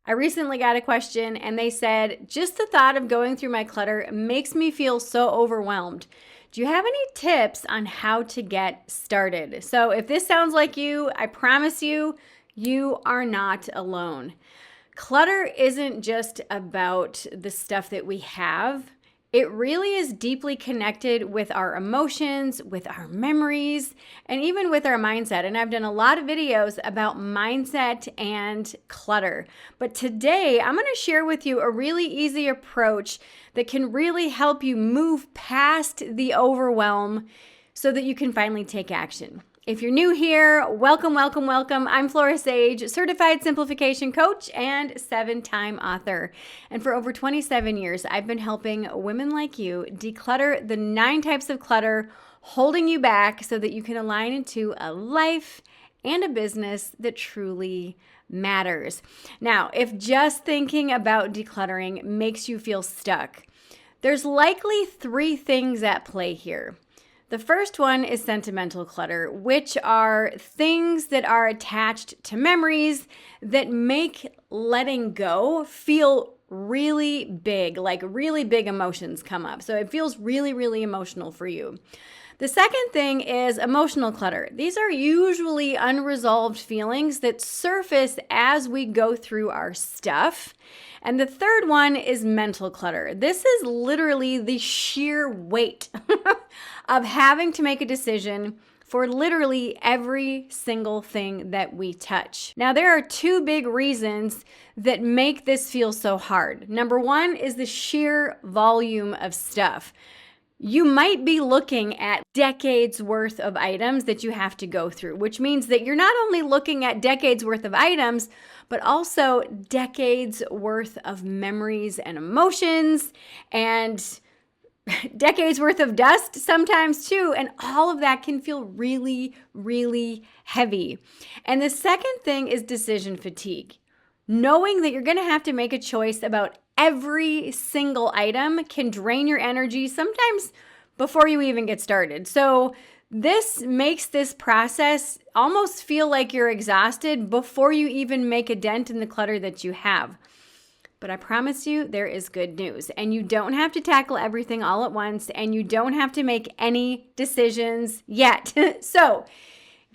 I recently got a question and they said, just the thought of going through my clutter makes me feel so overwhelmed. Do you have any tips on how to get started? So if this sounds like you, I promise you, you are not alone. Clutter isn't just about the stuff that we have. It really is deeply connected with our emotions, with our memories, and even with our mindset. And I've done a lot of videos about mindset and clutter. But today, I'm going to share with you a really easy approach that can really help you move past the overwhelm so that you can finally take action. If you're new here, welcome, welcome, welcome. I'm Flora Sage, certified simplification coach and 7-time author. And for over 27 years, I've been helping women like you declutter the 9 types of clutter holding you back so that you can align into a life and a business that truly matters. Now, if just thinking about decluttering makes you feel stuck, there's likely 3 things at play here. The first one is sentimental clutter, which are things that are attached to memories that make letting go feel really big, like really big emotions come up. So it feels really, really emotional for you. The second thing is emotional clutter. These are usually unresolved feelings that surface as we go through our stuff. And the third one is mental clutter. This is literally the sheer weight of having to make a decision for literally every single thing that we touch. Now, there are 2 big reasons that make this feel so hard. Number 1 is the sheer volume of stuff. You might be looking at decades worth of items that you have to go through, which means that you're not only looking at decades worth of items, but also decades worth of memories and emotions and decades worth of dust sometimes too. And all of that can feel really, really heavy. And the second thing is decision fatigue. Knowing that you're going to have to make a choice about every single item can drain your energy sometimes before you even get started. So this makes this process almost feel like you're exhausted before you even make a dent in the clutter that you have. But I promise you, there is good news. And you don't have to tackle everything all at once, and you don't have to make any decisions yet. So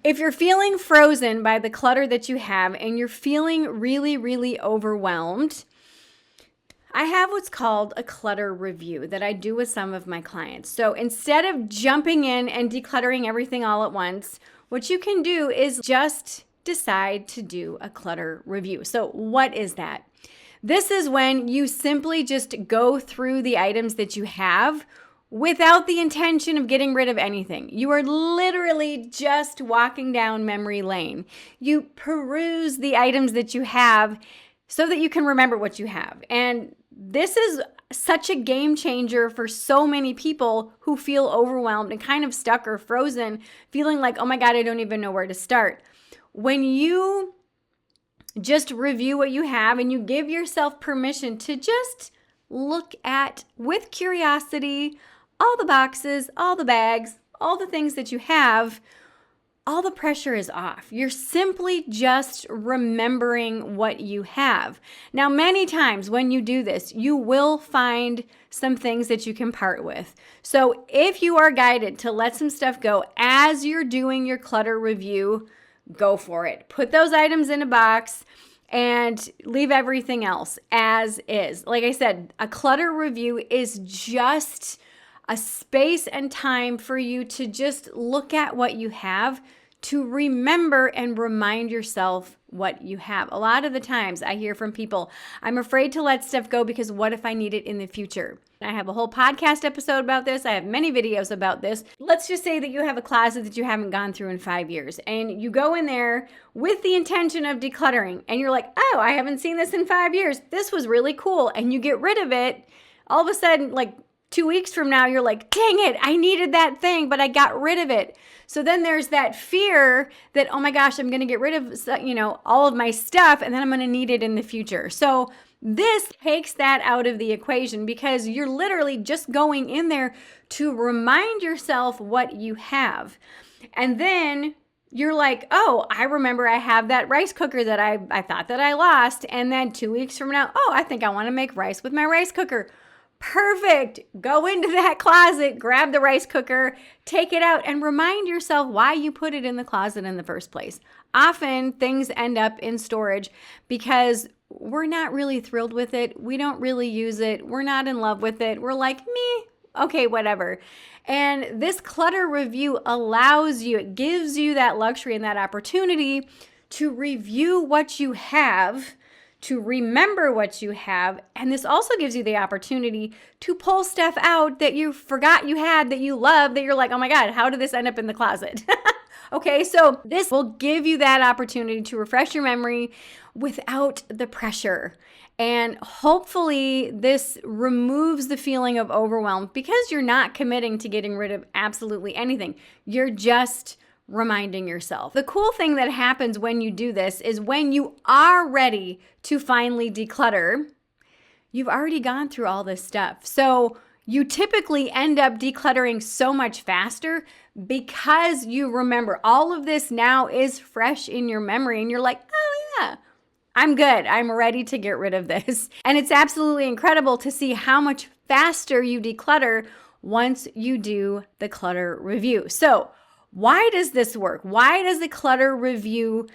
if you're feeling frozen by the clutter that you have and you're feeling really, really overwhelmed, I have what's called a clutter review that I do with some of my clients. So instead of jumping in and decluttering everything all at once, what you can do is just decide to do a clutter review. So what is that? This is when you simply just go through the items that you have without the intention of getting rid of anything. You are literally just walking down memory lane. You peruse the items that you have so that you can remember what you have. And this is such a game changer for so many people who feel overwhelmed and kind of stuck or frozen, feeling like, oh my God, I don't even know where to start. When you just review what you have and you give yourself permission to just look at, with curiosity, all the boxes, all the bags, all the things that you have, all the pressure is off. You're simply just remembering what you have. Now, many times when you do this, you will find some things that you can part with. So if you are guided to let some stuff go as you're doing your clutter review, go for it. Put those items in a box and leave everything else as is. Like I said, a clutter review is just a space and time for you to just look at what you have, to remember and remind yourself what you have. A lot of the times I hear from people, I'm afraid to let stuff go because what if I need it in the future? I have a whole podcast episode about this. I have many videos about this. Let's just say that you have a closet that you haven't gone through in 5 years and you go in there with the intention of decluttering and you're like, oh, I haven't seen this in 5 years. This was really cool. And you get rid of it. All of a sudden, like 2 weeks from now, you're like, dang it, I needed that thing, but I got rid of it. So then there's that fear that, oh my gosh, I'm going to get rid of, all of my stuff and then I'm going to need it in the future. So this takes that out of the equation because you're literally just going in there to remind yourself what you have. And then you're like, oh, I remember I have that rice cooker that I thought that I lost. And then 2 weeks from now, oh, I think I want to make rice with my rice cooker. Perfect. Go into that closet, grab the rice cooker, take it out, and remind yourself why you put it in the closet in the first place. Often things end up in storage because we're not really thrilled with it. We don't really use it. We're not in love with it. We're like, me, okay, whatever. And this clutter review allows you, it gives you that luxury and that opportunity to review what you have, to remember what you have. And this also gives you the opportunity to pull stuff out that you forgot you had, that you love, that you're like, oh my God, how did this end up in the closet? Okay, so this will give you that opportunity to refresh your memory without the pressure. And hopefully this removes the feeling of overwhelm because you're not committing to getting rid of absolutely anything. You're just reminding yourself. The cool thing that happens when you do this is when you are ready to finally declutter, you've already gone through all this stuff. So you typically end up decluttering so much faster because you remember all of this now is fresh in your memory and you're like, oh yeah, I'm good. I'm ready to get rid of this. And it's absolutely incredible to see how much faster you declutter once you do the clutter review. So why does this work? Why does the clutter review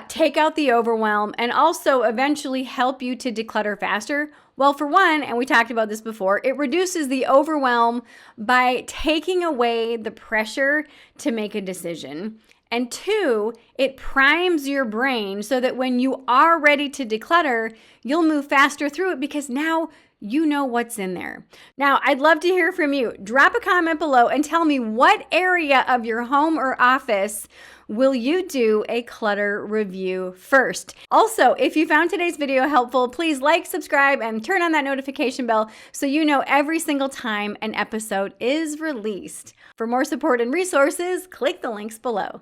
take out the overwhelm and also eventually help you to declutter faster? Well, for one, and we talked about this before, it reduces the overwhelm by taking away the pressure to make a decision. And two, it primes your brain so that when you are ready to declutter, you'll move faster through it because now you know what's in there. Now, I'd love to hear from you. Drop a comment below and tell me what area of your home or office will you do a clutter review first. Also, if you found today's video helpful, please like, subscribe, and turn on that notification bell so you know every single time an episode is released. For more support and resources, click the links below.